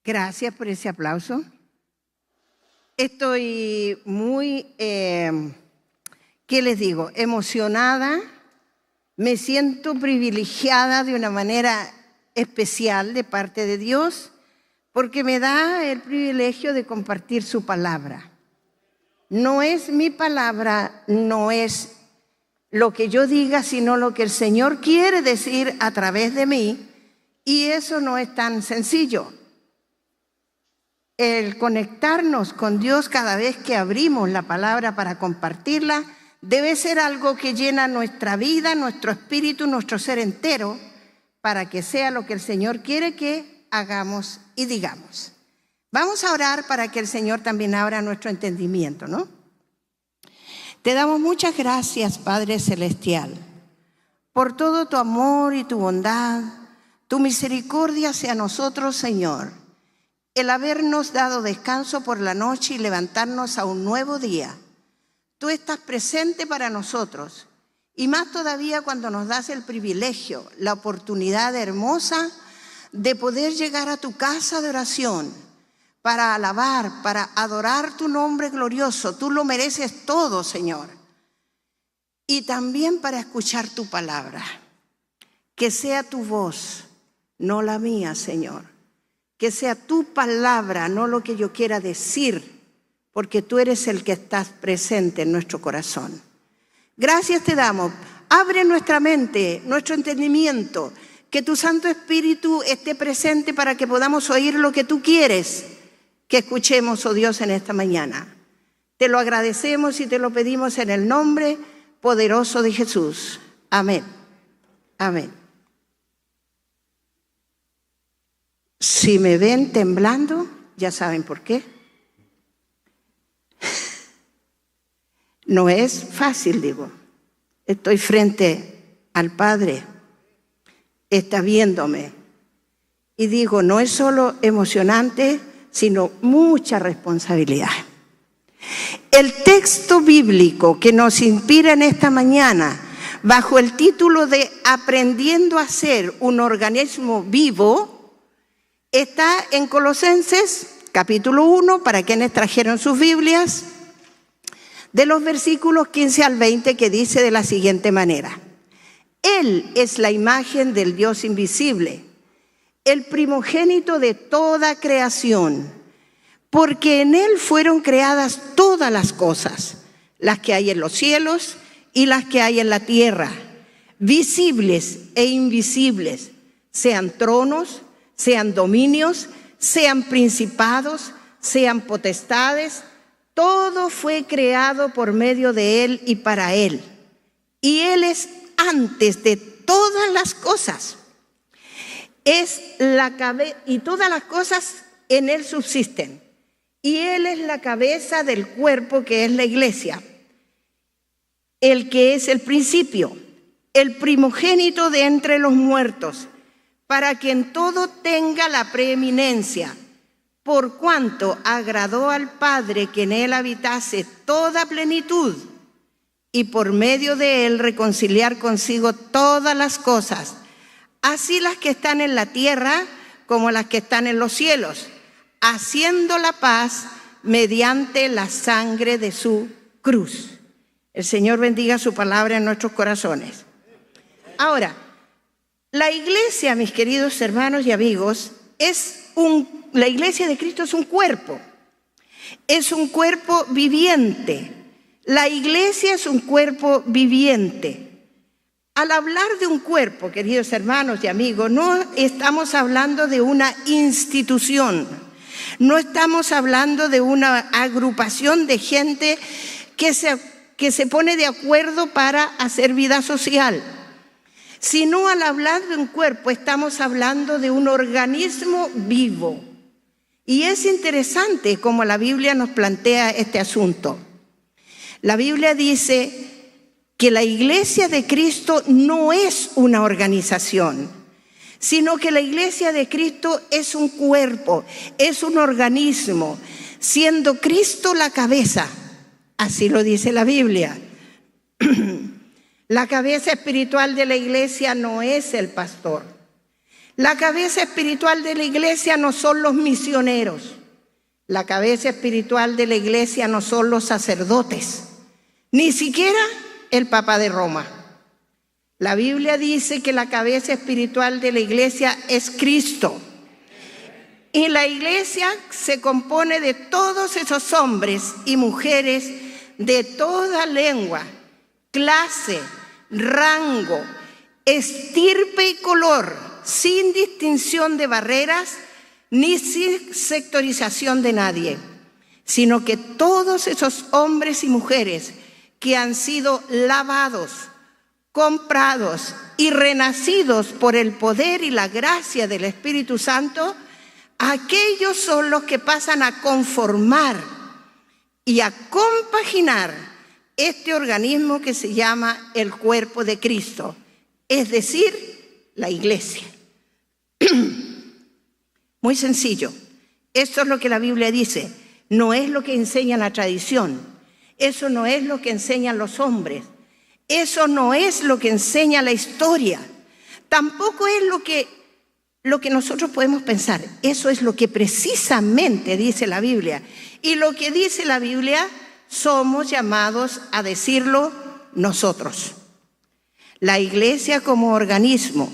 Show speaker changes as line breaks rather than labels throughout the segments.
Gracias por ese aplauso. Estoy muy, ¿qué les digo? Emocionada. Me siento privilegiada de una manera especial de parte de Dios porque me da el privilegio de compartir su palabra. No es mi palabra, no es lo que yo diga, sino lo que el Señor quiere decir a través de mí, y eso no es tan sencillo. El conectarnos con Dios cada vez que abrimos la palabra para compartirla debe ser algo que llena nuestra vida, nuestro espíritu, nuestro ser entero, para que sea lo que el Señor quiere que hagamos y digamos. Vamos a orar para que el Señor también abra nuestro entendimiento, ¿no? Te damos muchas gracias, Padre Celestial, por todo tu amor y tu bondad, tu misericordia hacia nosotros, Señor. El habernos dado descanso por la noche y levantarnos a un nuevo día. Tú estás presente para nosotros, y más todavía cuando nos das el privilegio, la oportunidad hermosa de poder llegar a tu casa de oración para alabar, para adorar tu nombre glorioso. Tú lo mereces todo, Señor. Y también para escuchar tu palabra. Que sea tu voz, no la mía, Señor. Que sea tu palabra, no lo que yo quiera decir, porque tú eres el que estás presente en nuestro corazón. Gracias te damos. Abre nuestra mente, nuestro entendimiento, que tu Santo Espíritu esté presente para que podamos oír lo que tú quieres que escuchemos, oh Dios, en esta mañana. Te lo agradecemos y te lo pedimos en el nombre poderoso de Jesús. Amén. Amén. Si me ven temblando, ya saben por qué. No es fácil, digo. Estoy frente al Padre, está viéndome. Y digo, no es solo emocionante, sino mucha responsabilidad. El texto bíblico que nos inspira en esta mañana, bajo el título de Aprendiendo a ser un organismo vivo, está en Colosenses, capítulo 1, para quienes trajeron sus Biblias, de los versículos 15 al 20, que dice de la siguiente manera: Él es la imagen del Dios invisible, el primogénito de toda creación, porque en Él fueron creadas todas las cosas, las que hay en los cielos y las que hay en la tierra, visibles e invisibles, sean tronos, sean dominios, sean principados, sean potestades. Todo fue creado por medio de Él y para Él. Y Él es antes de todas las cosas. Es la cabeza, y todas las cosas en Él subsisten. Y Él es la cabeza del cuerpo, que es la iglesia. El que es el principio, el primogénito de entre los muertos, para que en todo tenga la preeminencia. Por cuanto agradó al Padre que en Él habitase toda plenitud, y por medio de Él reconciliar consigo todas las cosas, así las que están en la tierra como las que están en los cielos, haciendo la paz mediante la sangre de su cruz. El Señor bendiga su palabra en nuestros corazones. Ahora, la iglesia, mis queridos hermanos y amigos, la iglesia de Cristo es un cuerpo viviente. La iglesia es un cuerpo viviente. Al hablar de un cuerpo, queridos hermanos y amigos, no estamos hablando de una institución, no estamos hablando de una agrupación de gente que se pone de acuerdo para hacer vida social. Sino al hablar de un cuerpo estamos hablando de un organismo vivo. Y es interesante cómo la Biblia nos plantea este asunto. La Biblia dice que la iglesia de Cristo no es una organización, sino que la iglesia de Cristo es un cuerpo, es un organismo, siendo Cristo la cabeza. Así lo dice la Biblia. La cabeza espiritual de la iglesia no es el pastor. La cabeza espiritual de la iglesia no son los misioneros. La cabeza espiritual de la iglesia no son los sacerdotes, ni siquiera el Papa de Roma. La Biblia dice que la cabeza espiritual de la iglesia es Cristo. Y la iglesia se compone de todos esos hombres y mujeres de toda lengua, clase, rango, estirpe y color, sin distinción de barreras ni sin sectorización de nadie, sino que todos esos hombres y mujeres que han sido lavados, comprados y renacidos por el poder y la gracia del Espíritu Santo, aquellos son los que pasan a conformar y a compaginar este organismo que se llama el cuerpo de Cristo, es decir, la iglesia. Muy sencillo. Esto es lo que la Biblia dice. No es lo que enseña la tradición. Eso no es lo que enseñan los hombres. Eso no es lo que enseña la historia. Tampoco es lo que nosotros podemos pensar. Eso es lo que precisamente dice la Biblia. Y lo que dice la Biblia somos llamados a decirlo nosotros. La iglesia como organismo,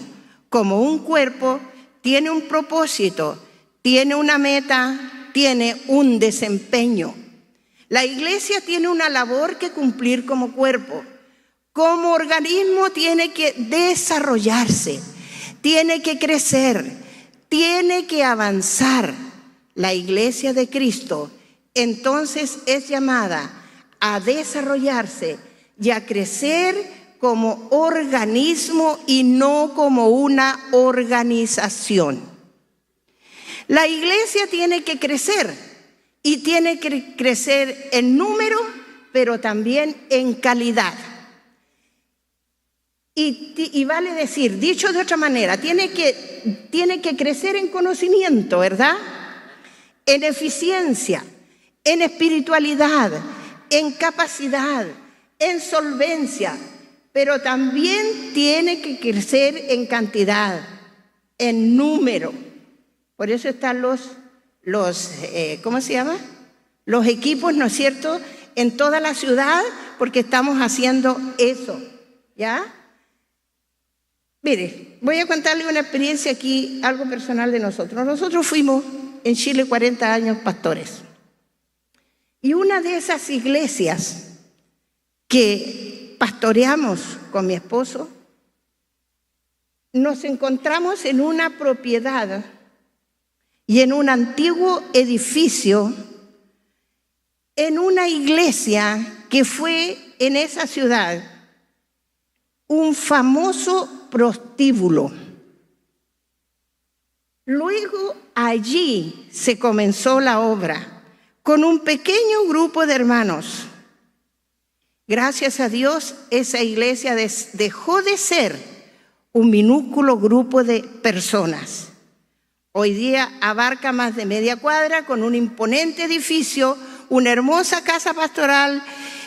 como un cuerpo, tiene un propósito, tiene una meta, tiene un desempeño. La iglesia tiene una labor que cumplir como cuerpo. Como organismo tiene que desarrollarse, tiene que crecer, tiene que avanzar. La iglesia de Cristo entonces es llamada a desarrollarse y a crecer como organismo y no como una organización. La iglesia tiene que crecer y tiene que crecer en número, pero también en calidad. Y vale decir, dicho de otra manera, tiene que crecer en conocimiento, ¿verdad? En eficiencia, en espiritualidad, en capacidad, en solvencia, pero también tiene que crecer en cantidad, en número. Por eso están ¿cómo se llama? Los equipos, ¿no es cierto?, en toda la ciudad, porque estamos haciendo eso, ¿ya? Mire, voy a contarle una experiencia aquí, algo personal de nosotros. Nosotros fuimos en Chile 40 años pastores. Y una de esas iglesias que pastoreamos con mi esposo, nos encontramos en una propiedad y en un antiguo edificio, en una iglesia que fue en esa ciudad un famoso prostíbulo. Luego allí se comenzó la obra con un pequeño grupo de hermanos. Gracias a Dios, esa iglesia dejó de ser un minúsculo grupo de personas. Hoy día abarca más de media cuadra con un imponente edificio, una hermosa casa pastoral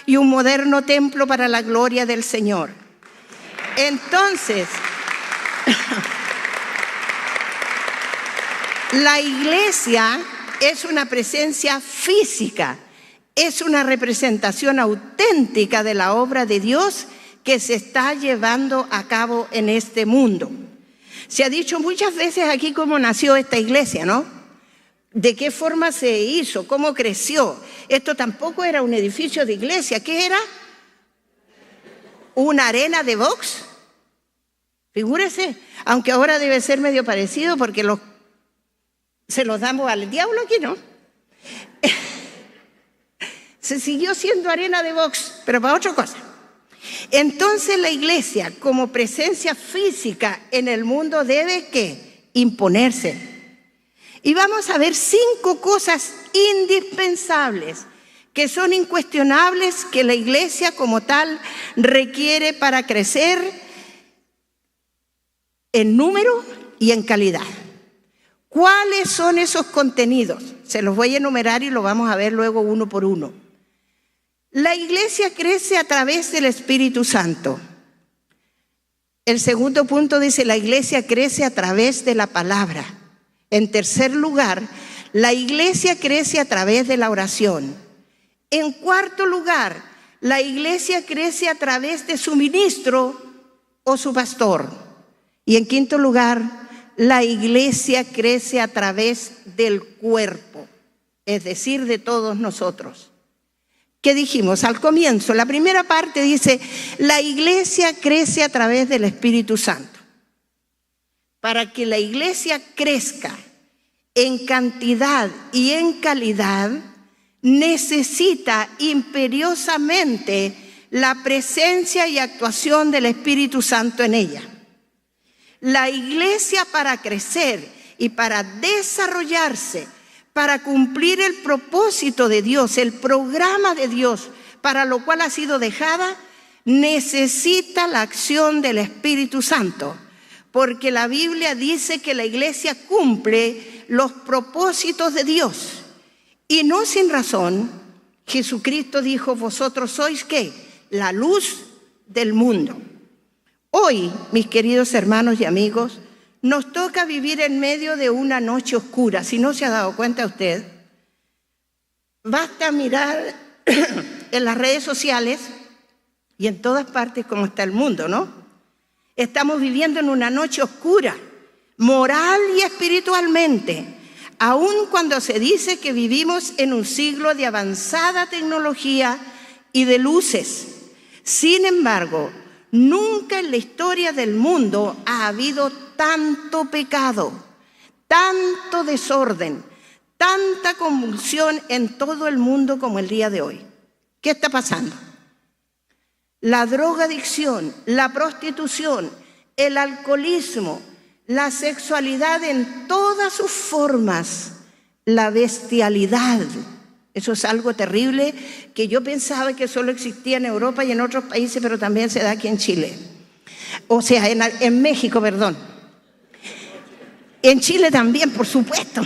y un moderno templo para la gloria del Señor. Entonces, la iglesia es una presencia física, es una representación auténtica de la obra de Dios que se está llevando a cabo en este mundo. Se ha dicho muchas veces aquí cómo nació esta iglesia, ¿no? De qué forma se hizo, cómo creció. Esto tampoco era un edificio de iglesia. ¿Qué era? ¿Una arena de box? Figúrese, aunque ahora debe ser medio parecido porque se los damos al diablo aquí, ¿no? Se siguió siendo arena de box, pero para otra cosa. Entonces la iglesia, como presencia física en el mundo, debe ¿qué? Imponerse. Y vamos a ver 5 cosas indispensables que son incuestionables que la iglesia como tal requiere para crecer en número y en calidad. ¿Cuáles son esos contenidos? Se los voy a enumerar y lo vamos a ver luego uno por uno. La iglesia crece a través del Espíritu Santo. El segundo punto dice, la iglesia crece a través de la palabra. En tercer lugar, la iglesia crece a través de la oración. En cuarto lugar, la iglesia crece a través de su ministro o su pastor. Y en quinto lugar, la iglesia crece a través del cuerpo, es decir, de todos nosotros. ¿Qué dijimos al comienzo? La primera parte dice, la iglesia crece a través del Espíritu Santo. Para que la iglesia crezca en cantidad y en calidad, necesita imperiosamente la presencia y actuación del Espíritu Santo en ella. La iglesia, para crecer y para desarrollarse, para cumplir el propósito de Dios, el programa de Dios para lo cual ha sido dejada, necesita la acción del Espíritu Santo, porque la Biblia dice que la iglesia cumple los propósitos de Dios. Y no sin razón, Jesucristo dijo, vosotros sois ¿qué? La luz del mundo. Hoy, mis queridos hermanos y amigos, nos toca vivir en medio de una noche oscura. Si no se ha dado cuenta usted, basta mirar en las redes sociales y en todas partes cómo está el mundo, ¿no? Estamos viviendo en una noche oscura, moral y espiritualmente, aun cuando se dice que vivimos en un siglo de avanzada tecnología y de luces. Sin embargo, nunca en la historia del mundo ha habido tanto pecado, tanto desorden, tanta convulsión en todo el mundo como el día de hoy. ¿Qué está pasando? La drogadicción, la prostitución, el alcoholismo, la sexualidad en todas sus formas, la bestialidad. Eso es algo terrible que yo pensaba que solo existía en Europa y en otros países, pero también se da aquí en Chile. O sea, en México, perdón. En Chile también, por supuesto.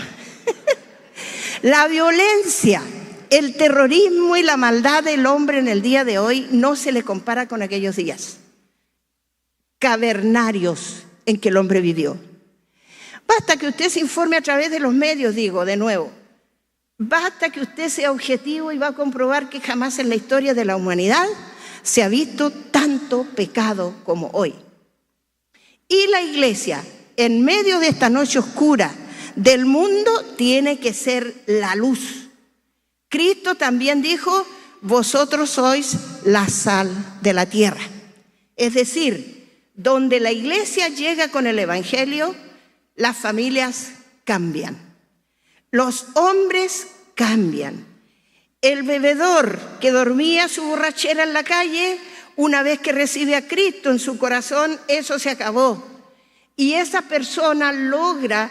La violencia, el terrorismo y la maldad del hombre en el día de hoy no se le compara con aquellos días cavernarios en que el hombre vivió. Basta que usted se informe a través de los medios, digo de nuevo. Basta que usted sea objetivo y va a comprobar que jamás en la historia de la humanidad se ha visto tanto pecado como hoy. Y la iglesia, en medio de esta noche oscura del mundo, tiene que ser la luz. Cristo también dijo, vosotros sois la sal de la tierra. Es decir, donde la iglesia llega con el evangelio, las familias cambian. Los hombres cambian. El bebedor que dormía su borrachera en la calle, una vez que recibe a Cristo en su corazón, eso se acabó. Y esa persona logra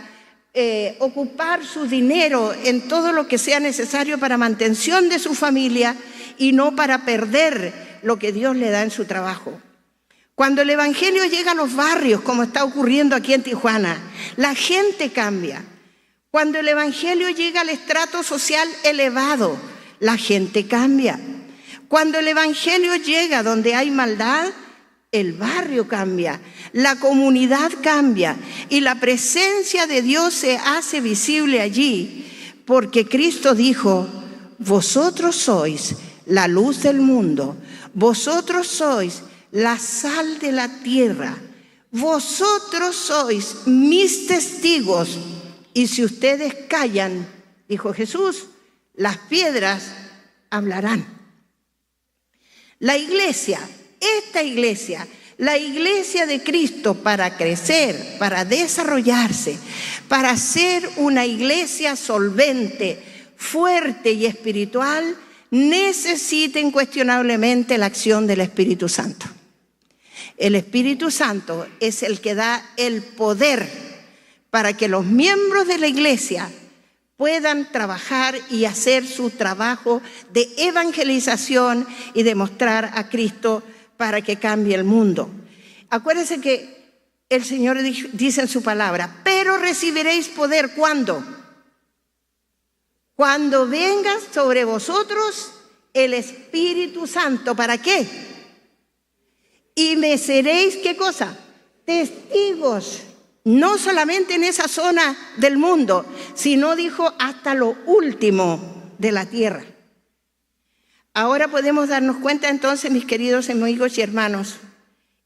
ocupar su dinero en todo lo que sea necesario para mantención de su familia y no para perder lo que Dios le da en su trabajo. Cuando el evangelio llega a los barrios, como está ocurriendo aquí en Tijuana, la gente cambia. Cuando el evangelio llega al estrato social elevado, la gente cambia. Cuando el evangelio llega donde hay maldad, el barrio cambia, la comunidad cambia y la presencia de Dios se hace visible allí, porque Cristo dijo, vosotros sois la luz del mundo, vosotros sois la sal de la tierra, vosotros sois mis testigos. Y si ustedes callan, dijo Jesús, las piedras hablarán. La iglesia, esta iglesia, la iglesia de Cristo, para crecer, para desarrollarse, para ser una iglesia solvente, fuerte y espiritual, necesita incuestionablemente la acción del Espíritu Santo. El Espíritu Santo es el que da el poder para que los miembros de la iglesia puedan trabajar y hacer su trabajo de evangelización y demostrar a Cristo para que cambie el mundo. Acuérdense que el Señor dice en su palabra, pero recibiréis poder, ¿cuándo? Cuando venga sobre vosotros el Espíritu Santo. ¿Para qué? Y me seréis, ¿qué cosa? testigos, no solamente en esa zona del mundo, sino dijo hasta lo último de la tierra. Ahora podemos darnos cuenta entonces, mis queridos amigos y hermanos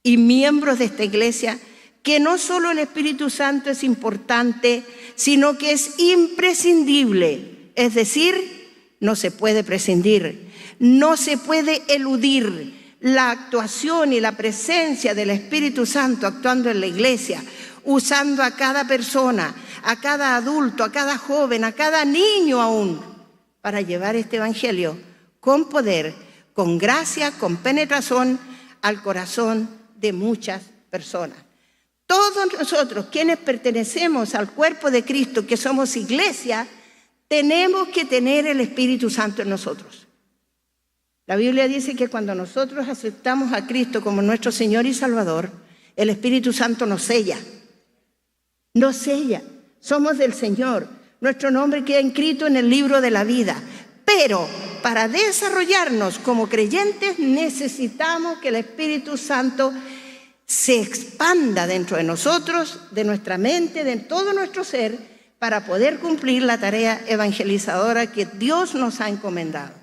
y miembros de esta iglesia, que no solo el Espíritu Santo es importante, sino que es imprescindible. Es decir, no se puede prescindir, no se puede eludir la actuación y la presencia del Espíritu Santo actuando en la iglesia, usando a cada persona, a cada adulto, a cada joven, a cada niño aún, para llevar este evangelio con poder, con gracia, con penetración al corazón de muchas personas. Todos nosotros, quienes pertenecemos al cuerpo de Cristo, que somos iglesia, tenemos que tener el Espíritu Santo en nosotros. La Biblia dice que cuando nosotros aceptamos a Cristo como nuestro Señor y Salvador, el Espíritu Santo nos sella. Nos sella. Somos del Señor. Nuestro nombre queda inscrito en el libro de la vida. Pero para desarrollarnos como creyentes necesitamos que el Espíritu Santo se expanda dentro de nosotros, de nuestra mente, de todo nuestro ser, para poder cumplir la tarea evangelizadora que Dios nos ha encomendado.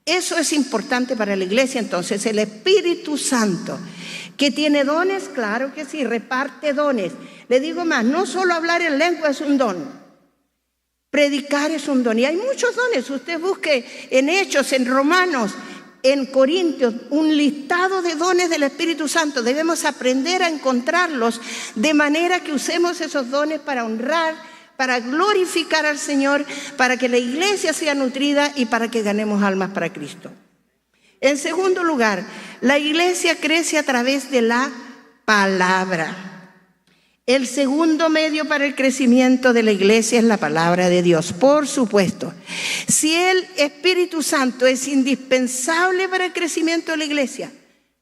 Eso es importante para la iglesia. Entonces, el Espíritu Santo, que tiene dones, claro que sí, reparte dones. Le digo más, no solo hablar en lengua es un don. Predicar es un don, y hay muchos dones. Usted busque en Hechos, en Romanos, en Corintios, un listado de dones del Espíritu Santo. Debemos aprender a encontrarlos de manera que usemos esos dones para honrar, para glorificar al Señor, para que la iglesia sea nutrida y para que ganemos almas para Cristo. En segundo lugar, la iglesia crece a través de la palabra. El segundo medio para el crecimiento de la iglesia es la palabra de Dios, por supuesto. Si el Espíritu Santo es indispensable para el crecimiento de la iglesia,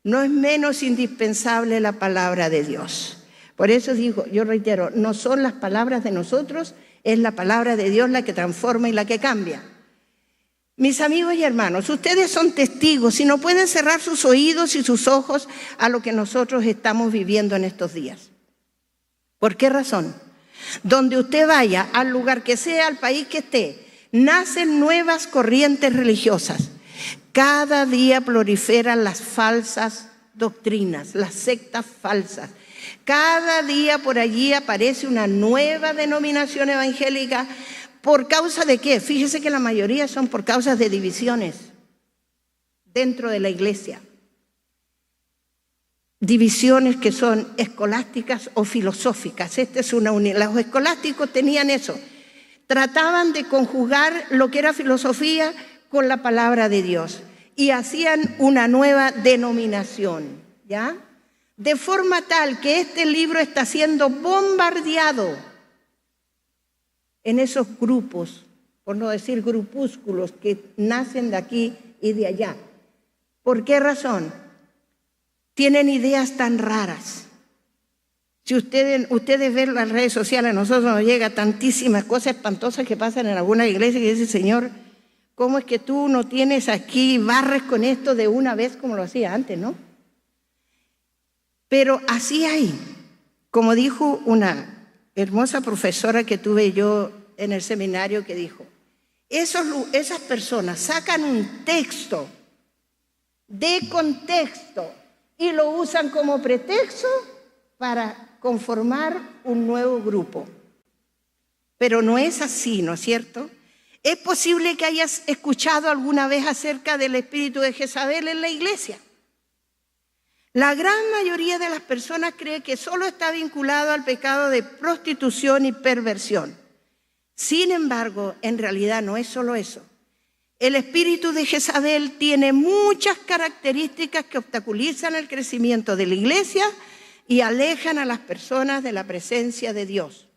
no es menos indispensable la palabra de Dios. Por eso digo, yo reitero, no son las palabras de nosotros, es la palabra de Dios la que transforma y la que cambia. Mis amigos y hermanos, ustedes son testigos y no pueden cerrar sus oídos y sus ojos a lo que nosotros estamos viviendo en estos días. ¿Por qué razón? Donde usted vaya, al lugar que sea, al país que esté, nacen nuevas corrientes religiosas. Cada día proliferan las falsas doctrinas, las sectas falsas. Cada día por allí aparece una nueva denominación evangélica. ¿Por causa de qué? Fíjese que la mayoría son por causas de divisiones dentro de la iglesia. Divisiones que son escolásticas o filosóficas. Los escolásticos tenían eso. Trataban de conjugar lo que era filosofía con la palabra de Dios y hacían una nueva denominación, ¿ya? De forma tal que este libro está siendo bombardeado en esos grupos, por no decir grupúsculos, que nacen de aquí y de allá. ¿Por qué razón? Tienen ideas tan raras. Si ustedes ven las redes sociales, a nosotros nos llega tantísimas cosas espantosas que pasan en alguna iglesia que dice, Señor, ¿cómo es que tú no tienes aquí, barres con esto de una vez como lo hacía antes, no? Pero así hay. Como dijo una hermosa profesora que tuve yo en el seminario, que dijo, esas personas sacan un texto de contexto y lo usan como pretexto para conformar un nuevo grupo. Pero no es así, ¿no es cierto? Es posible que hayas escuchado alguna vez acerca del espíritu de Jezabel en la iglesia. La gran mayoría de las personas cree que solo está vinculado al pecado de prostitución y perversión. Sin embargo, en realidad no es solo eso. El espíritu de Jezabel tiene muchas características que obstaculizan el crecimiento de la iglesia y alejan a las personas de la presencia de Dios.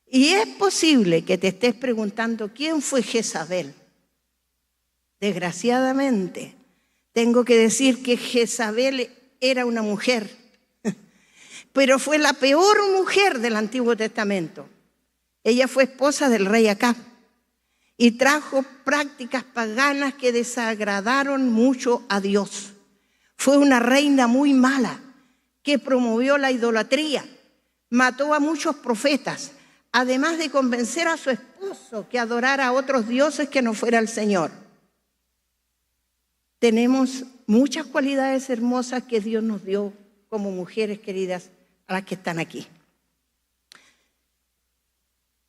Y es posible que te estés preguntando, ¿quién fue Jezabel? Desgraciadamente, tengo que decir que Jezabel era una mujer, pero fue la peor mujer del Antiguo Testamento. Ella fue esposa del rey Acab y trajo prácticas paganas que desagradaron mucho a Dios. Fue una reina muy mala que promovió la idolatría, mató a muchos profetas, además de convencer a su esposo que adorara a otros dioses que no fuera el Señor. Tenemos muchas cualidades hermosas que Dios nos dio como mujeres queridas a las que están aquí.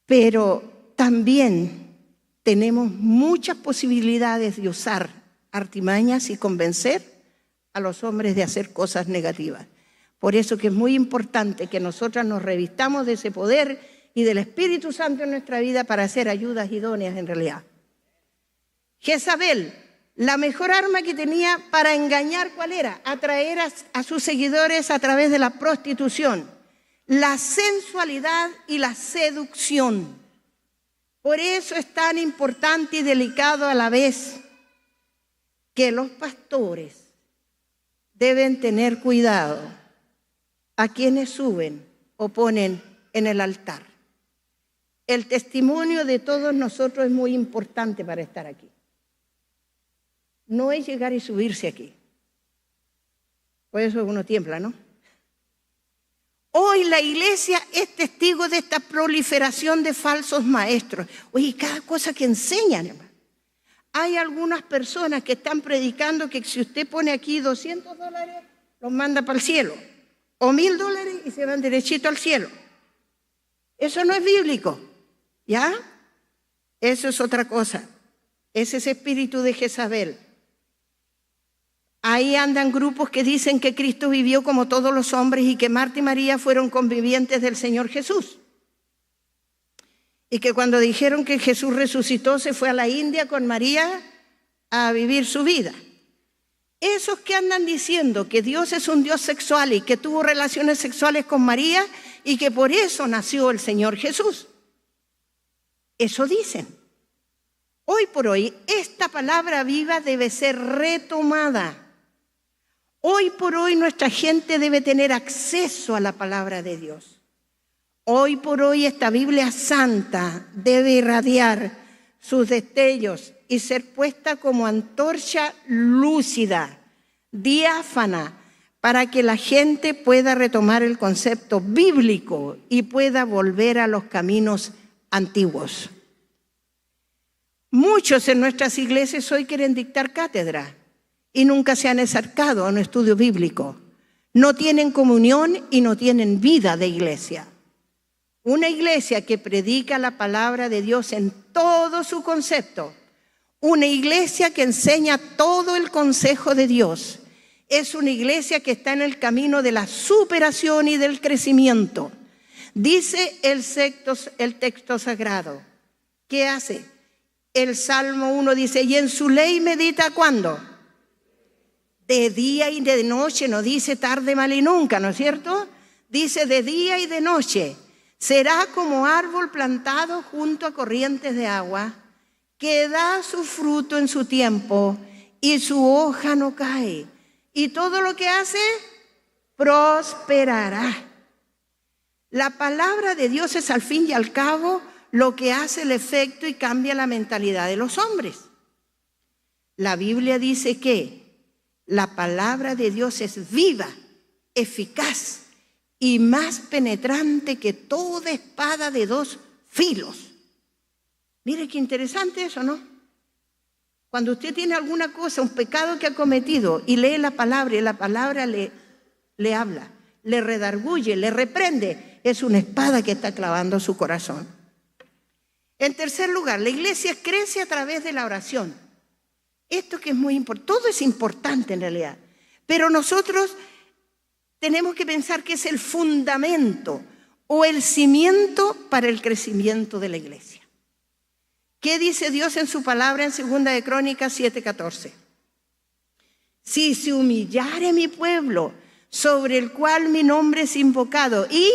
Pero también tenemos muchas posibilidades de usar artimañas y convencer a los hombres de hacer cosas negativas. Por eso que es muy importante que nosotras nos revistamos de ese poder y del Espíritu Santo en nuestra vida para hacer ayudas idóneas en realidad. Jezabel, la mejor arma que tenía para engañar, ¿cuál era? Atraer a sus seguidores a través de la prostitución, la sensualidad y la seducción. Por eso es tan importante y delicado a la vez que los pastores deben tener cuidado a quienes suben o ponen en el altar. El testimonio de todos nosotros es muy importante para estar aquí. No es llegar y subirse aquí. Por eso uno tiembla, ¿no? Hoy la iglesia es testigo de esta proliferación de falsos maestros. Oye, cada cosa que enseñan, hermano. Hay algunas personas que están predicando que si usted pone aquí $200, los manda para el cielo. O $1,000 y se van derechito al cielo. Eso no es bíblico, ¿ya? Eso es otra cosa. Ese es espíritu de Jezabel. Ahí andan grupos que dicen que Cristo vivió como todos los hombres y que Marta y María fueron convivientes del Señor Jesús. Y que cuando dijeron que Jesús resucitó se fue a la India con María a vivir su vida. Esos que andan diciendo que Dios es un Dios sexual y que tuvo relaciones sexuales con María y que por eso nació el Señor Jesús. Eso dicen. Hoy por hoy, esta palabra viva debe ser retomada. Hoy por hoy nuestra gente debe tener acceso a la palabra de Dios. Hoy por hoy esta Biblia santa debe irradiar sus destellos y ser puesta como antorcha lúcida, diáfana, para que la gente pueda retomar el concepto bíblico y pueda volver a los caminos antiguos. Muchos en nuestras iglesias hoy quieren dictar cátedra y nunca se han acercado a un estudio bíblico. No tienen comunión y no tienen vida de iglesia. Una iglesia que predica la palabra de Dios en todo su concepto, una iglesia que enseña todo el consejo de Dios, es una iglesia que está en el camino de la superación y del crecimiento. Dice el texto sagrado. ¿Qué hace? El Salmo 1 dice, y en su ley medita, ¿cuándo? De día y de noche, no dice tarde, mal y nunca, ¿no es cierto? Dice de día y de noche. Será como árbol plantado junto a corrientes de agua, que da su fruto en su tiempo y su hoja no cae. Y todo lo que hace, prosperará. La palabra de Dios es al fin y al cabo lo que hace el efecto y cambia la mentalidad de los hombres. La Biblia dice que la palabra de Dios es viva, eficaz y más penetrante que toda espada de 2 filos. Mire qué interesante eso, ¿no? Cuando usted tiene alguna cosa, un pecado que ha cometido y lee la palabra y la palabra le habla, le redarguye, le reprende, es una espada que está clavando su corazón. En tercer lugar, la iglesia crece a través de la oración. Esto que es muy importante, todo es importante en realidad, pero nosotros tenemos que pensar que es el fundamento o el cimiento para el crecimiento de la iglesia. ¿Qué dice Dios en su palabra en 2 de Crónicas 7:14? Si se humillare mi pueblo, sobre el cual mi nombre es invocado, y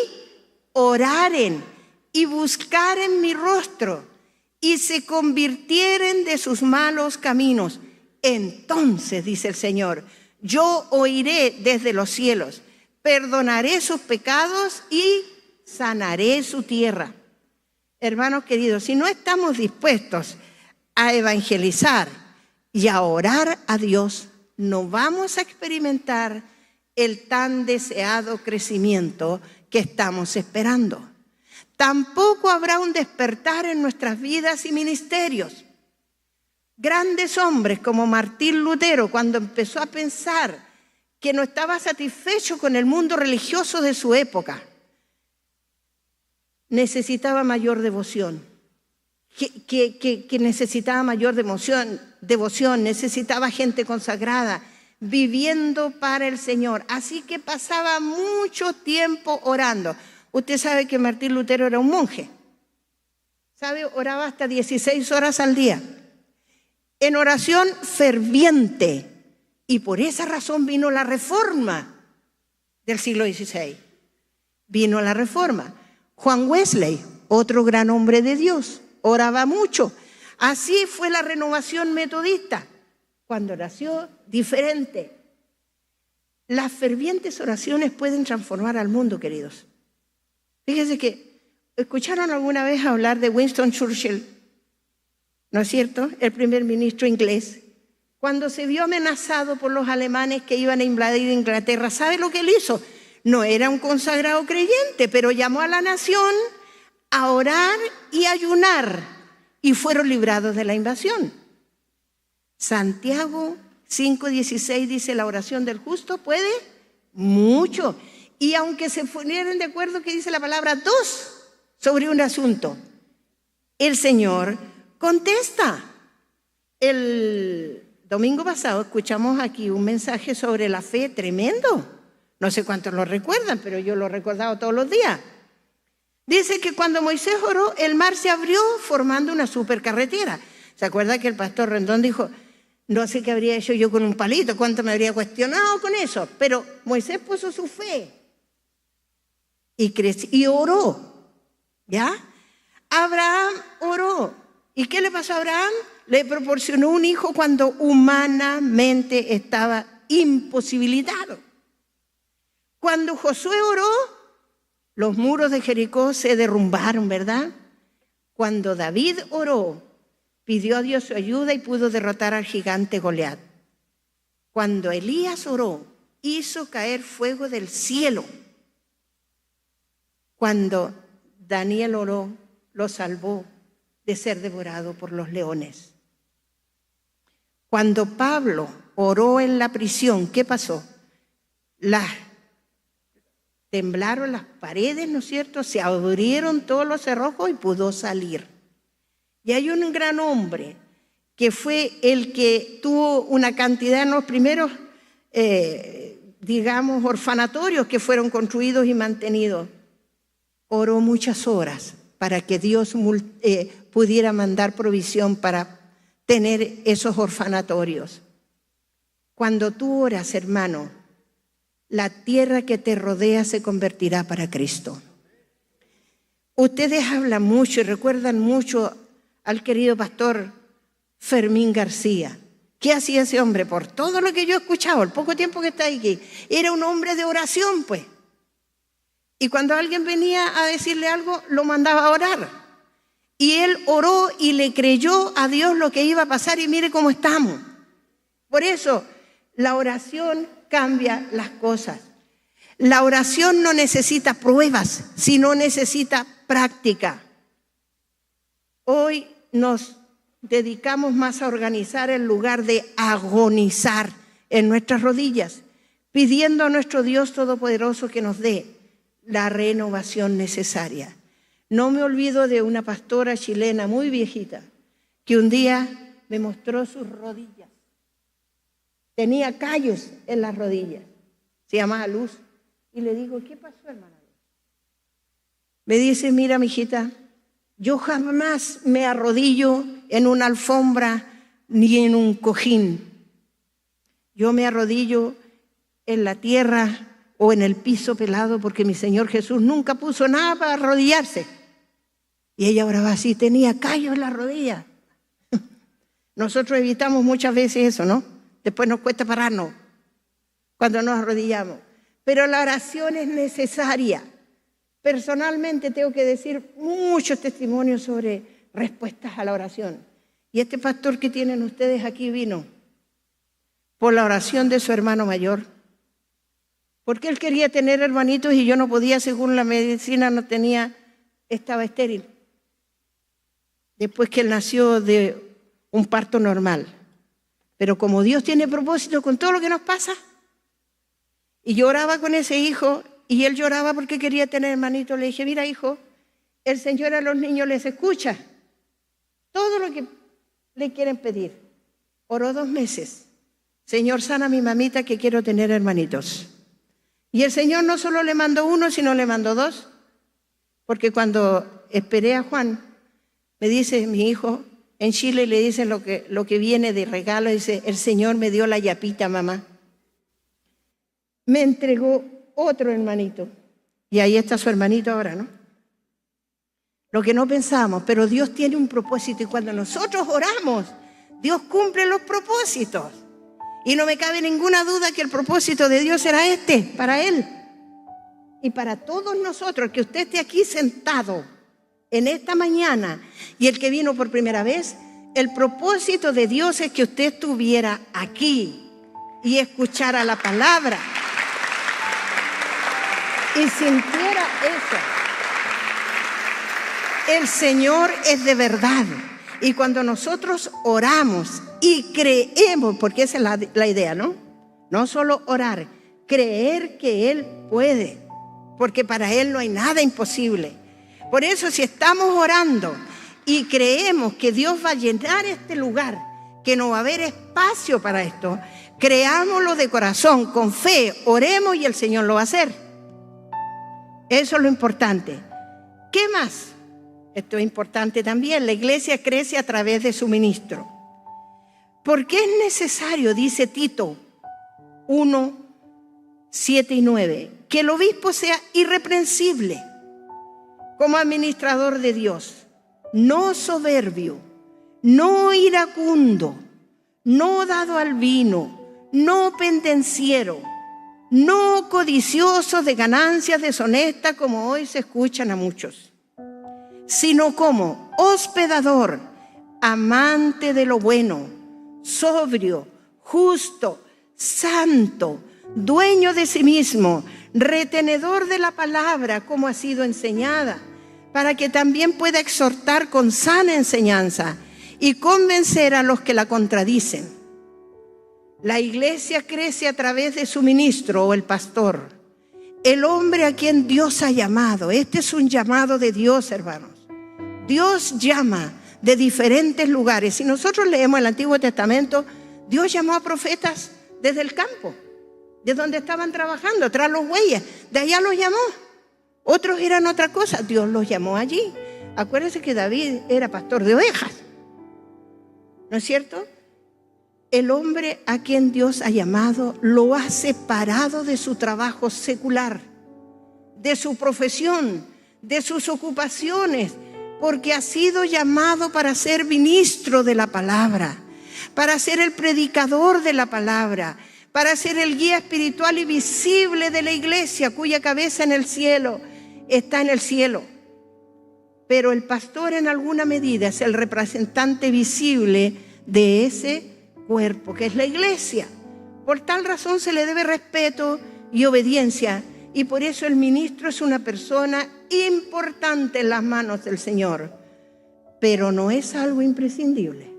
oraren y buscaren mi rostro, y se convirtieren de sus malos caminos, entonces, dice el Señor, yo oiré desde los cielos, perdonaré sus pecados y sanaré su tierra. Hermanos queridos, si no estamos dispuestos a evangelizar y a orar a Dios, no vamos a experimentar el tan deseado crecimiento que estamos esperando. Tampoco habrá un despertar en nuestras vidas y ministerios. Grandes hombres como Martín Lutero, cuando empezó a pensar que no estaba satisfecho con el mundo religioso de su época, necesitaba mayor devoción, que necesitaba mayor devoción, necesitaba gente consagrada, viviendo para el Señor. Así que pasaba mucho tiempo orando. Usted sabe que Martín Lutero era un monje. ¿Sabe? Oraba hasta 16 horas al día. En oración ferviente. Y por esa razón vino la Reforma del siglo XVI. Vino la Reforma. Juan Wesley, otro gran hombre de Dios, oraba mucho. Así fue la renovación metodista. Cuando nació, diferente. Las fervientes oraciones pueden transformar al mundo, queridos. Fíjense que, ¿escucharon alguna vez hablar de Winston Churchill? ¿No es cierto? El primer ministro inglés. Cuando se vio amenazado por los alemanes que iban a invadir Inglaterra, ¿sabe lo que él hizo? No era un consagrado creyente, pero llamó a la nación a orar y ayunar, y fueron librados de la invasión. Santiago 5:16 dice: la oración del justo puede mucho. Y aunque se ponieran de acuerdo que dice la palabra dos sobre un asunto, el Señor contesta. El domingo pasado escuchamos aquí un mensaje sobre la fe tremendo. No sé cuántos lo recuerdan, pero yo lo he recordado todos los días. Dice que cuando Moisés oró, el mar se abrió formando una supercarretera. ¿Se acuerda que el pastor Rendón dijo: no sé qué habría hecho yo con un palito, cuánto me habría cuestionado con eso? Pero Moisés puso su fe y oró, ¿ya? Abraham oró. ¿Y qué le pasó a Abraham? Le proporcionó un hijo cuando humanamente estaba imposibilitado. Cuando Josué oró, los muros de Jericó se derrumbaron, ¿verdad? Cuando David oró, pidió a Dios su ayuda y pudo derrotar al gigante Goliat. Cuando Elías oró, hizo caer fuego del cielo. Cuando Daniel oró, lo salvó de ser devorado por los leones. Cuando Pablo oró en la prisión, ¿qué pasó? Temblaron las paredes, ¿no es cierto? Se abrieron todos los cerrojos y pudo salir. Y hay un gran hombre que fue el que tuvo una cantidad en los primeros, orfanatorios que fueron construidos y mantenidos. Oró muchas horas para que Dios pudiera mandar provisión para tener esos orfanatorios. Cuando tú oras, hermano, la tierra que te rodea se convertirá para Cristo. Ustedes hablan mucho y recuerdan mucho al querido pastor Fermín García. ¿Qué hacía ese hombre? Por todo lo que yo he escuchado, el poco tiempo que está aquí, era un hombre de oración, pues. Y cuando alguien venía a decirle algo, lo mandaba a orar. Y él oró y le creyó a Dios lo que iba a pasar, y mire cómo estamos. Por eso, la oración cambia las cosas. La oración no necesita pruebas, sino necesita práctica. Hoy nos dedicamos más a organizar en lugar de agonizar en nuestras rodillas, pidiendo a nuestro Dios Todopoderoso que nos dé la renovación necesaria. No me olvido de una pastora chilena muy viejita que un día me mostró sus rodillas. Tenía callos en las rodillas. Se llamaba Luz. Y le digo: ¿qué pasó, hermana? Me dice: mira, mijita, yo jamás me arrodillo en una alfombra ni en un cojín. Yo me arrodillo en la tierra o en el piso pelado, porque mi Señor Jesús nunca puso nada para arrodillarse. Y ella oraba así, tenía callos en la rodilla. Nosotros evitamos muchas veces eso, ¿no? Después nos cuesta pararnos cuando nos arrodillamos. Pero la oración es necesaria. Personalmente tengo que decir muchos testimonios sobre respuestas a la oración. Y este pastor que tienen ustedes aquí vino por la oración de su hermano mayor. Porque él quería tener hermanitos y yo no podía, según la medicina no tenía, estaba estéril. Después que él nació de un parto normal. Pero como Dios tiene propósito con todo lo que nos pasa, y yo oraba con ese hijo y él lloraba porque quería tener hermanitos, le dije, mira hijo, el Señor a los niños les escucha todo lo que le quieren pedir. Oró 2 meses. Señor, sana a mi mamita que quiero tener hermanitos. Y el Señor no solo le mandó 1, sino le mandó 2. Porque cuando esperé a Juan, me dice mi hijo, en Chile le dicen lo que viene de regalo, dice, el Señor me dio la yapita, mamá. Me entregó otro hermanito. Y ahí está su hermanito ahora, ¿no? Lo que no pensábamos, pero Dios tiene un propósito y cuando nosotros oramos, Dios cumple los propósitos. Y no me cabe ninguna duda que el propósito de Dios era para Él. Y para todos nosotros, que usted esté aquí sentado en esta mañana y el que vino por primera vez, el propósito de Dios es que usted estuviera aquí y escuchara la palabra y sintiera eso. El Señor es de verdad. Y cuando nosotros oramos y creemos, porque esa es la idea, ¿no? No solo orar, creer que Él puede, porque para Él no hay nada imposible. Por eso si estamos orando y creemos que Dios va a llenar este lugar, que no va a haber espacio para esto, creámoslo de corazón, con fe, oremos y el Señor lo va a hacer. Eso es lo importante. ¿Qué más? Esto es importante también. La iglesia crece a través de su ministro. Porque es necesario, dice Tito 1, 7 y 9, que el obispo sea irreprensible como administrador de Dios, no soberbio, no iracundo, no dado al vino, no pendenciero, no codicioso de ganancias deshonestas como hoy se escuchan a muchos, sino como hospedador, amante de lo bueno, sobrio, justo, santo, dueño de sí mismo, retenedor de la palabra como ha sido enseñada, para que también pueda exhortar con sana enseñanza y convencer a los que la contradicen. La iglesia crece a través de su ministro o el pastor, el hombre a quien Dios ha llamado. Este es un llamado de Dios, hermanos. Dios llama de diferentes lugares. Si nosotros leemos el Antiguo Testamento, Dios llamó a profetas desde el campo, de donde estaban trabajando, tras los bueyes. De allá los llamó. Otros eran otra cosa. Dios los llamó allí. Acuérdense que David era pastor de ovejas, ¿no es cierto? El hombre a quien Dios ha llamado lo ha separado de su trabajo secular, de su profesión, de sus ocupaciones, porque ha sido llamado para ser ministro de la palabra, para ser el predicador de la palabra, para ser el guía espiritual y visible de la iglesia, cuya cabeza en el cielo está en el cielo. Pero el pastor en alguna medida es el representante visible de ese cuerpo, que es la iglesia. Por tal razón se le debe respeto y obediencia, y por eso el ministro es una persona importante en las manos del Señor, pero no es algo imprescindible.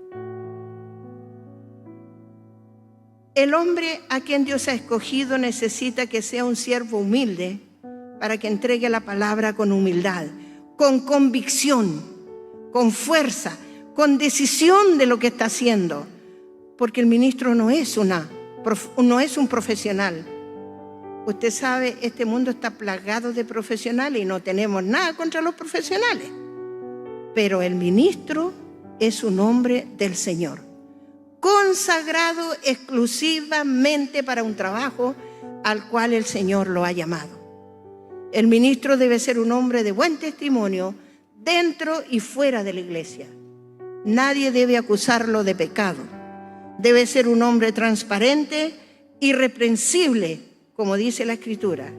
El hombre a quien Dios ha escogido necesita que sea un siervo humilde para que entregue la palabra con humildad, con convicción, con fuerza, con decisión de lo que está haciendo. Porque el ministro no es un profesional. Usted sabe, este mundo está plagado de profesionales y no tenemos nada contra los profesionales. Pero el ministro es un hombre del Señor, consagrado exclusivamente para un trabajo al cual el Señor lo ha llamado. El ministro debe ser un hombre de buen testimonio dentro y fuera de la iglesia. Nadie debe acusarlo de pecado. Debe ser un hombre transparente, irreprensible, como dice la Escritura.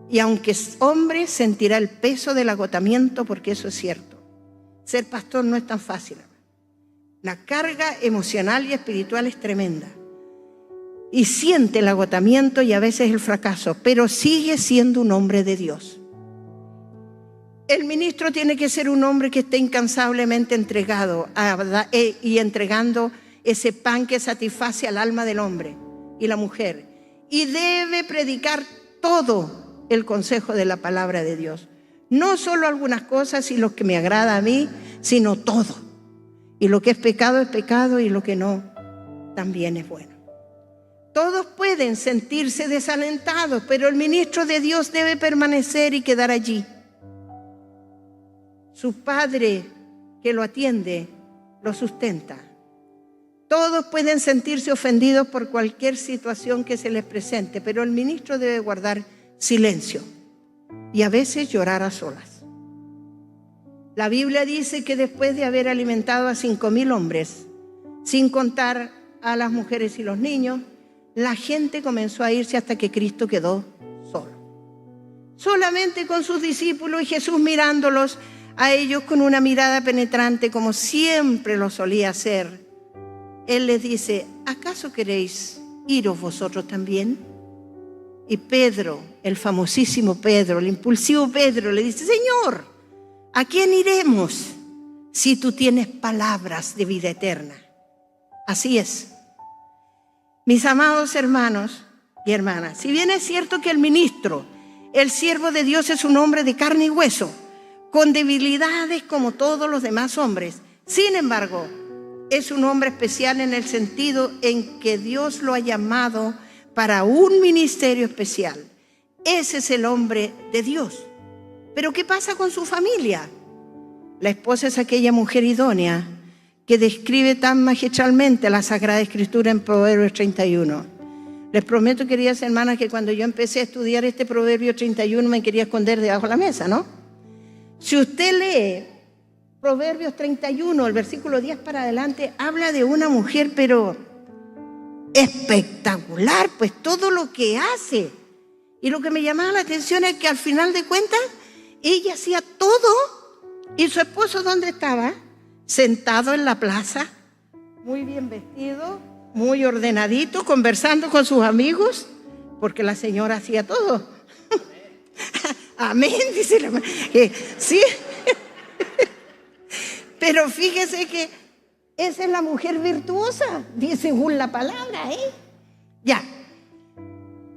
Y aunque es hombre, sentirá el peso del agotamiento, porque eso es cierto. Ser pastor no es tan fácil. La carga emocional y espiritual es tremenda. y siente el agotamiento y a veces el fracaso, pero sigue siendo un hombre de Dios. El ministro tiene que ser un hombre que esté incansablemente entregado y entregando ese pan que satisface al alma del hombre y la mujer. Y debe predicar todo el consejo de la palabra de Dios. No solo algunas cosas y lo que me agrada a mí, sino todo. Y lo que es pecado y lo que no también es bueno. Todos pueden sentirse desalentados, pero el ministro de Dios debe permanecer y quedar allí. Su padre que lo atiende lo sustenta. Todos pueden sentirse ofendidos por cualquier situación que se les presente, pero el ministro debe guardar silencio y a veces llorar a solas. La Biblia dice que después de haber alimentado a 5,000 hombres, sin contar a las mujeres y los niños, la gente comenzó a irse hasta que Cristo quedó solo. Solamente con sus discípulos y Jesús mirándolos a ellos con una mirada penetrante como siempre lo solía hacer. Él les dice: ¿acaso queréis iros vosotros también? Y Pedro, el famosísimo Pedro, el impulsivo Pedro, le dice: Señor, ¿a quién iremos si tú tienes palabras de vida eterna? Así es. Mis amados hermanos y hermanas, si bien es cierto que el ministro, el siervo de Dios, es un hombre de carne y hueso, con debilidades como todos los demás hombres, sin embargo, es un hombre especial en el sentido en que Dios lo ha llamado para un ministerio especial. Ese es el hombre de Dios. Pero ¿qué pasa con su familia? La esposa es aquella mujer idónea que describe tan magistralmente la Sagrada Escritura en Proverbios 31. Les prometo, queridas hermanas, que cuando yo empecé a estudiar este Proverbio 31 me quería esconder debajo de la mesa, ¿no? Si usted lee Proverbios 31, el versículo 10 para adelante, habla de una mujer, pero espectacular, pues todo lo que hace. Y lo que me llamaba la atención es que al final de cuentas, ella hacía todo. ¿Y su esposo dónde estaba? Sentado en la plaza, muy bien vestido, muy ordenadito, conversando con sus amigos, porque la señora hacía todo. Amén, dice la hermana. Sí. Pero fíjese que esa es la mujer virtuosa, dice según la palabra, ¿eh? Ya.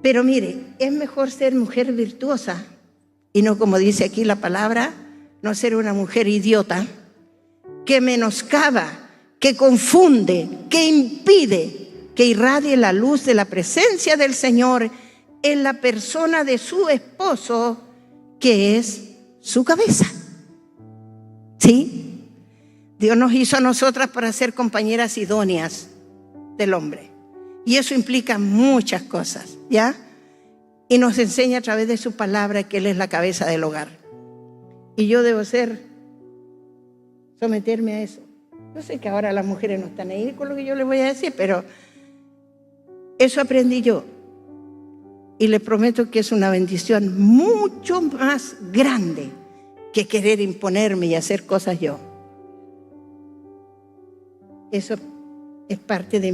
Pero mire, es mejor ser mujer virtuosa y no, como dice aquí la palabra, no ser una mujer idiota que menoscaba, que confunde, que impide que irradie la luz de la presencia del Señor en la persona de su esposo, que es su cabeza. ¿Sí? Dios nos hizo a nosotras para ser compañeras idóneas del hombre. Y eso implica muchas cosas, ¿ya? Y nos enseña a través de su palabra que Él es la cabeza del hogar. Y yo debo someterme a eso. Yo sé que ahora las mujeres no están ahí con lo que yo les voy a decir, pero eso aprendí yo. Y les prometo que es una bendición mucho más grande que querer imponerme y hacer cosas yo. Eso es parte de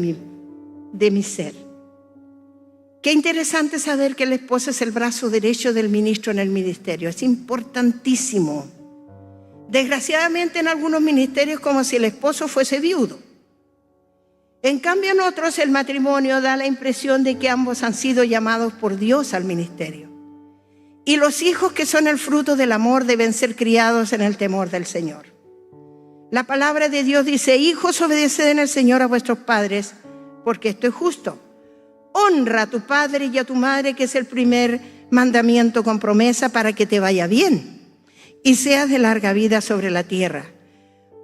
mi ser. Qué interesante saber que la esposa es el brazo derecho del ministro en el ministerio. Es importantísimo. Desgraciadamente en algunos ministerios como si el esposo fuese viudo. En cambio en otros el matrimonio da la impresión de que ambos han sido llamados por Dios al ministerio. Y los hijos que son el fruto del amor deben ser criados en el temor del Señor. La palabra de Dios dice: hijos, obedeced en el Señor a vuestros padres, porque esto es justo. Honra a tu padre y a tu madre, que es el primer mandamiento con promesa para que te vaya bien y seas de larga vida sobre la tierra.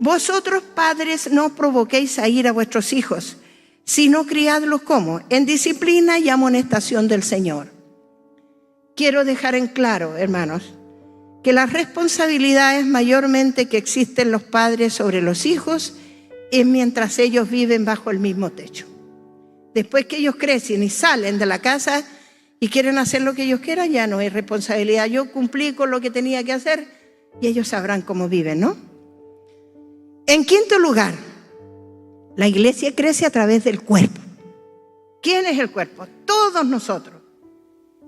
Vosotros, padres, no provoquéis a ira a vuestros hijos, sino criadlos como en disciplina y amonestación del Señor. Quiero dejar en claro, hermanos, que las responsabilidades mayormente que existen los padres sobre los hijos es mientras ellos viven bajo el mismo techo. Después que ellos crecen y salen de la casa y quieren hacer lo que ellos quieran, ya no hay responsabilidad. Yo cumplí con lo que tenía que hacer y ellos sabrán cómo viven, ¿no? En quinto lugar, la iglesia crece a través del cuerpo. ¿Quién es el cuerpo? Todos nosotros.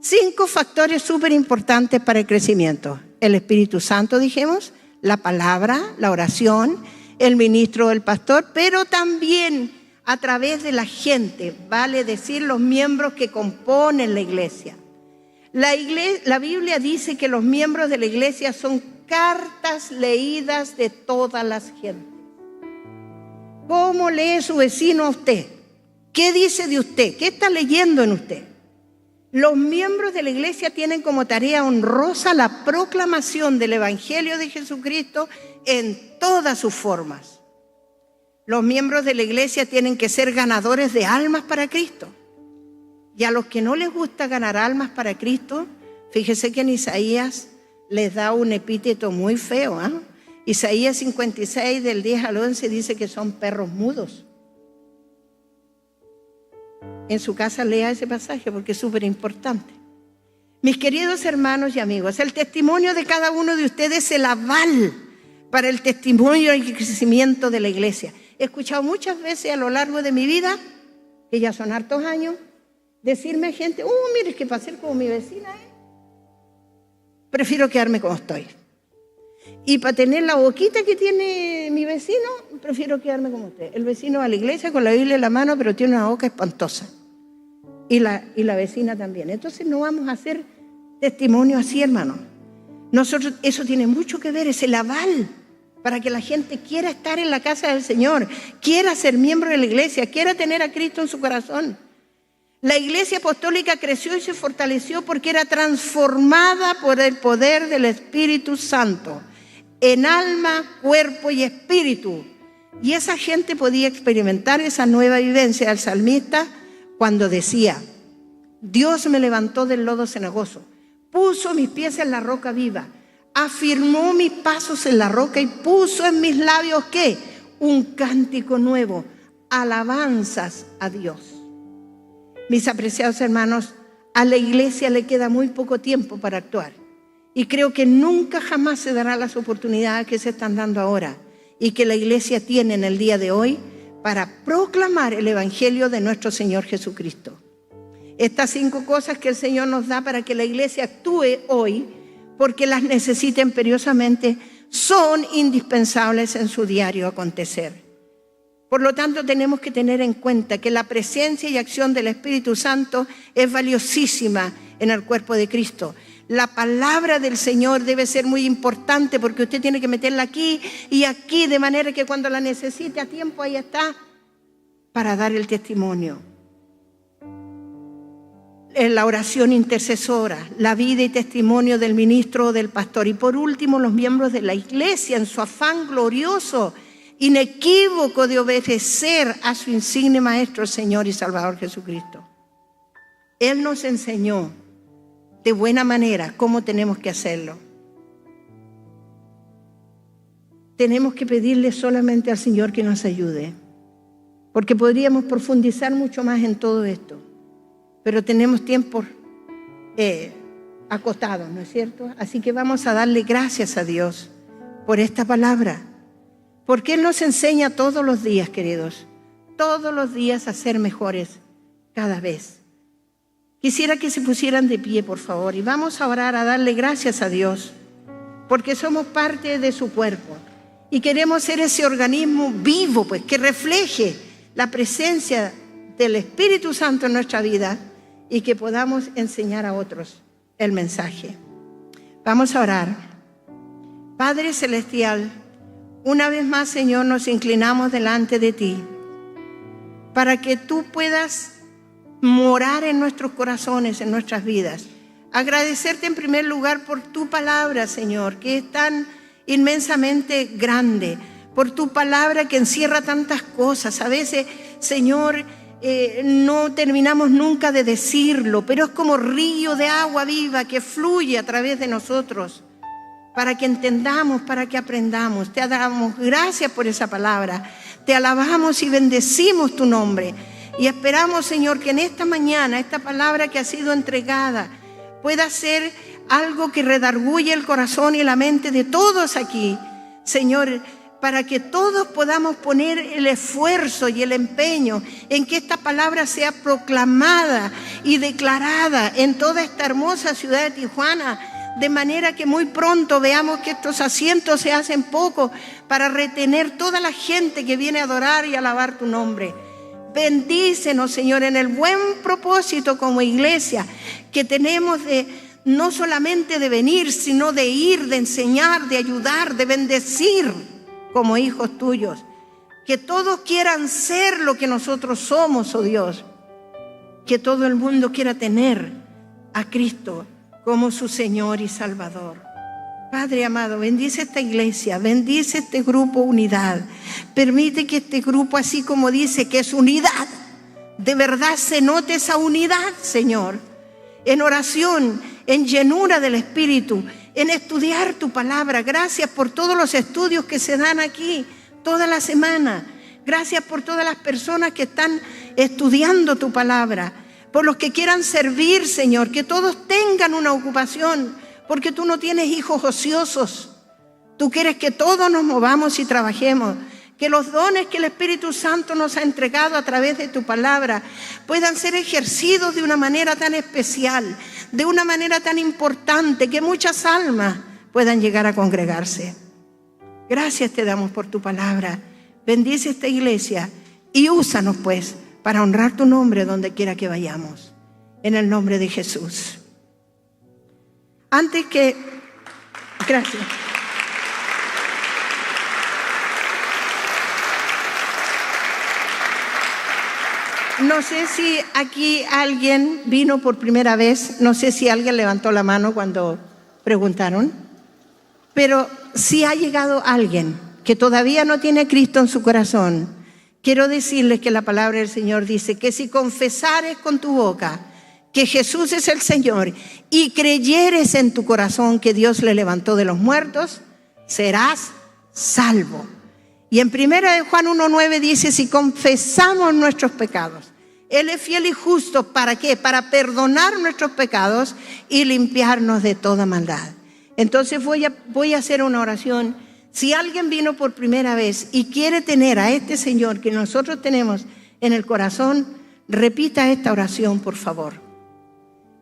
5 factores súper importantes para el crecimiento. El Espíritu Santo, dijimos, la palabra, la oración, el ministro o el pastor, pero también a través de la gente, vale decir los miembros que componen la iglesia. La Biblia dice que los miembros de la iglesia son cartas leídas de todas las gentes. ¿Cómo lee su vecino a usted? ¿Qué dice de usted? ¿Qué está leyendo en usted? Los miembros de la iglesia tienen como tarea honrosa la proclamación del Evangelio de Jesucristo en todas sus formas. Los miembros de la iglesia tienen que ser ganadores de almas para Cristo. Y a los que no les gusta ganar almas para Cristo, fíjese que en Isaías les da un epíteto muy feo, ¿eh? Isaías 56 del 10 al 11 dice que son perros mudos. En su casa lea ese pasaje porque es súper importante. Mis queridos hermanos y amigos, el testimonio de cada uno de ustedes es el aval para el testimonio y el crecimiento de la iglesia. He escuchado muchas veces a lo largo de mi vida, que ya son hartos años, decirme gente, mire, es que para ser como mi vecina, prefiero quedarme como estoy. Y para tener la boquita que tiene mi vecino, prefiero quedarme como usted. El vecino va a la iglesia con la Biblia en la mano, pero tiene una boca espantosa. Y la vecina también. Entonces no vamos a hacer testimonio así, hermano. Nosotros, eso tiene mucho que ver, es el aval para que la gente quiera estar en la casa del Señor, quiera ser miembro de la iglesia, quiera tener a Cristo en su corazón. La iglesia apostólica creció y se fortaleció porque era transformada por el poder del Espíritu Santo en alma, cuerpo y espíritu. Y esa gente podía experimentar esa nueva vivencia del salmista cuando decía: Dios me levantó del lodo cenagoso, puso mis pies en la roca viva, afirmó mis pasos en la roca y puso en mis labios, ¿qué? Un cántico nuevo, alabanzas a Dios. Mis apreciados hermanos, a la iglesia le queda muy poco tiempo para actuar. Y creo que nunca jamás se darán las oportunidades que se están dando ahora y que la iglesia tiene en el día de hoy para proclamar el Evangelio de nuestro Señor Jesucristo. Estas 5 cosas que el Señor nos da para que la iglesia actúe hoy, porque las necesita imperiosamente, son indispensables en su diario acontecer. Por lo tanto, tenemos que tener en cuenta que la presencia y acción del Espíritu Santo es valiosísima en el cuerpo de Cristo. La palabra del Señor debe ser muy importante porque usted tiene que meterla aquí y aquí, de manera que cuando la necesite a tiempo, ahí está, para dar el testimonio. La oración intercesora, la vida y testimonio del ministro o del pastor. Y por último, los miembros de la iglesia en su afán glorioso, inequívoco de obedecer a su insigne Maestro, Señor y Salvador Jesucristo. Él nos enseñó de buena manera cómo tenemos que hacerlo. Tenemos que pedirle solamente al Señor que nos ayude, porque podríamos profundizar mucho más en todo esto, pero tenemos tiempos acotados, ¿no es cierto? Así que vamos a darle gracias a Dios por esta palabra, porque Él nos enseña todos los días, queridos, todos los días a ser mejores cada vez. Quisiera que se pusieran de pie, por favor, y vamos a orar, a darle gracias a Dios, porque somos parte de su cuerpo y queremos ser ese organismo vivo, pues, que refleje la presencia del Espíritu Santo en nuestra vida y que podamos enseñar a otros el mensaje. Vamos a orar. Padre Celestial, una vez más, Señor, nos inclinamos delante de ti para que tú puedas morar en nuestros corazones, en nuestras vidas. Agradecerte en primer lugar por tu palabra, Señor, que es tan inmensamente grande, por tu palabra que encierra tantas cosas. A veces, Señor, no terminamos nunca de decirlo, pero es como río de agua viva que fluye a través de nosotros para que entendamos, para que aprendamos. Te damos gracias por esa palabra, te alabamos y bendecimos tu nombre. Y esperamos, Señor, que en esta mañana, esta palabra que ha sido entregada, pueda ser algo que redarguya el corazón y la mente de todos aquí. Señor, para que todos podamos poner el esfuerzo y el empeño en que esta palabra sea proclamada y declarada en toda esta hermosa ciudad de Tijuana, de manera que muy pronto veamos que estos asientos se hacen pocos para retener toda la gente que viene a adorar y alabar tu nombre. Bendícenos, Señor, en el buen propósito como iglesia que tenemos de no solamente de venir, sino de ir, de enseñar, de ayudar, de bendecir como hijos tuyos. Que todos quieran ser lo que nosotros somos, oh Dios. Que todo el mundo quiera tener a Cristo como su Señor y Salvador. Padre amado, bendice esta iglesia, bendice este grupo Unidad. Permite que este grupo, así como dice que es unidad, de verdad se note esa unidad, Señor, en oración, en llenura del Espíritu, en estudiar tu palabra. Gracias por todos los estudios que se dan aquí toda la semana. Gracias por todas las personas que están estudiando tu palabra, por los que quieran servir, Señor, que todos tengan una ocupación, porque tú no tienes hijos ociosos. Tú quieres que todos nos movamos y trabajemos, que los dones que el Espíritu Santo nos ha entregado a través de tu palabra puedan ser ejercidos de una manera tan especial, de una manera tan importante, que muchas almas puedan llegar a congregarse. Gracias te damos por tu palabra. Bendice esta iglesia y úsanos pues para honrar tu nombre donde quiera que vayamos. En el nombre de Jesús. Gracias. No sé si aquí alguien vino por primera vez, no sé si alguien levantó la mano cuando preguntaron, pero si ha llegado alguien que todavía no tiene a Cristo en su corazón, quiero decirles que la palabra del Señor dice que si confesares con tu boca que Jesús es el Señor y creyeres en tu corazón que Dios le levantó de los muertos, serás salvo. Y en 1 Juan 1:9 dice, si confesamos nuestros pecados, Él es fiel y justo, ¿para qué? Para perdonar nuestros pecados y limpiarnos de toda maldad. Entonces voy a hacer una oración. Si alguien vino por primera vez y quiere tener a este Señor que nosotros tenemos en el corazón, repita esta oración, por favor.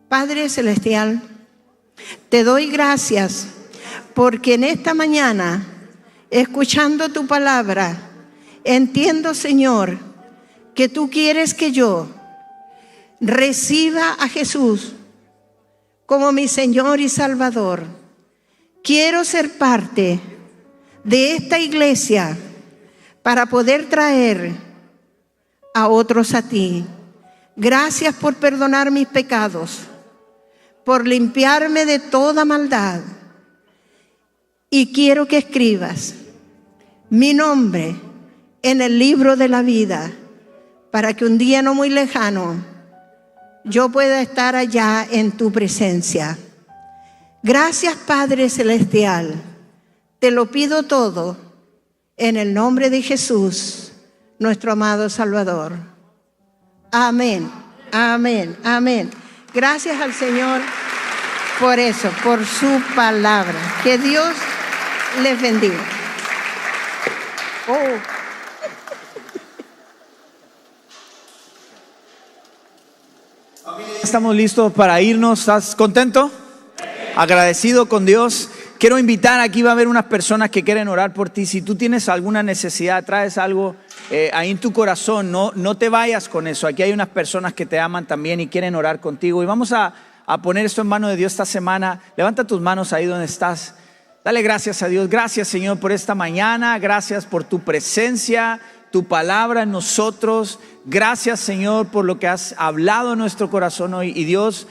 Padre Celestial, te doy gracias porque en esta mañana, escuchando tu palabra, entiendo, Señor, que tú quieres que yo reciba a Jesús como mi Señor y Salvador. Quiero ser parte de esta iglesia para poder traer a otros a ti. Gracias por perdonar mis pecados, por limpiarme de toda maldad. Y quiero que escribas mi nombre en el libro de la vida, para que un día no muy lejano yo pueda estar allá en tu presencia. Gracias, Padre Celestial. Te lo pido todo en el nombre de Jesús, nuestro amado Salvador. Amén, amén, amén. Gracias al Señor por eso, por su palabra. Que Dios les bendiga.
Estamos listos para irnos. ¿Estás contento? Agradecido con Dios. Quiero invitar, aquí va a haber unas personas que quieren orar por ti. Si tú tienes alguna necesidad, traes algo ahí en tu corazón, no te vayas con eso. Aquí hay unas personas que te aman también y quieren orar contigo. Y vamos a poner esto en manos de Dios esta semana. Levanta tus manos ahí donde estás. Dale gracias a Dios. Gracias, Señor, por esta mañana. Gracias por tu presencia, tu palabra en nosotros. Gracias, Señor, por lo que has hablado en nuestro corazón hoy. Y Dios,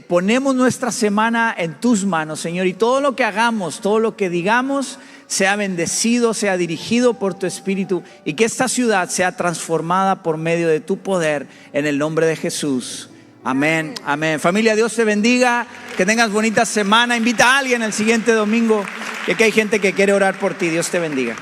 ponemos nuestra semana en tus manos, Señor. Y todo lo que hagamos, todo lo que digamos, sea bendecido, sea dirigido por tu Espíritu. Y que esta ciudad sea transformada por medio de tu poder, en el nombre de Jesús. Amén, amén. Familia, Dios te bendiga, que tengas bonita semana. Invita a alguien el siguiente domingo, que aquí hay gente que quiere orar por ti. Dios te bendiga.